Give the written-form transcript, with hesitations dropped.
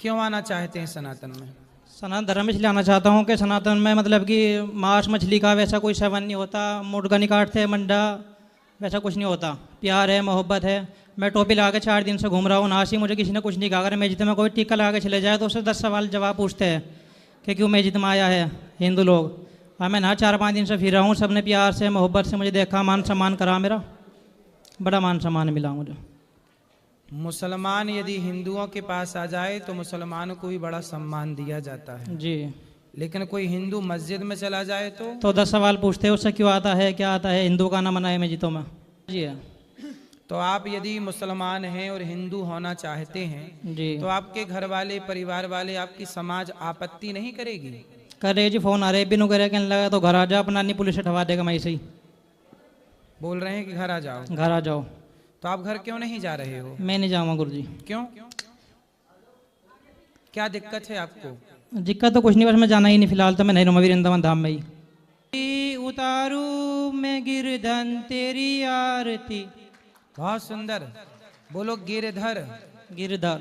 क्यों आना चाहते हैं सनातन में? सनातन धर्म इसलिए आना चाहता हूँ कि सनातन में मतलब कि मांस मछली का वैसा कोई सेवन नहीं होता, मुर्गा नहीं काटते, मंडा वैसा कुछ नहीं होता, प्यार है, मोहब्बत है। मैं टोपी लगा के 4 दिन से घूम रहा हूँ, ना ही मुझे किसी ने कुछ नहीं कहा। अगर मस्जिद में कोई टीका लगा के चले जाए तो उससे 10 सवाल जवाब पूछते हैं कि क्यों मस्जिद में आया है हिंदू लोग। और मैं ना 4-5 दिन से फिर रहा हूँ, सबने प्यार से मोहब्बत से मुझे देखा, मान सम्मान करा, मेरा बड़ा मान सम्मान मिला मुझे। मुसलमान यदि हिंदुओं के पास आ जाए तो मुसलमान को भी बड़ा सम्मान दिया जाता है, जी। लेकिन कोई हिंदू मस्जिद में चला जाए तो 10 सवाल पूछते हैं उससे, क्यों आता है, क्या आता है, हिंदू का नाम मनाए मस्जिदों में। जी है। तो आप यदि मुसलमान हैं और हिंदू होना चाहते हैं जी। तो आपके घर वाले, परिवार वाले, आपकी समाज आपत्ति नहीं करेगी? करे जी, फोन आ रहे बिनु करे कहने लगा तो घर आ जा, अपना नहीं पुलिस हटवा देगा। मैं ऐसे ही बोल रहे हैं कि घर आ जाओ, घर आ जाओ। तो आप घर क्यों नहीं जा रहे हो? मैं नहीं जाऊँगा गुरु जी। क्यों? क्या दिक्कत है आपको? दिक्कत तो कुछ नहीं, बस मैं जाना ही नहीं फिलहाल, तो मैं नहीं रहूँगा वृंदावन धाम में ही। उतारू मैं गिरधन तेरी आरती। बहुत सुंदर, बोलो गिरधर। गिरधर।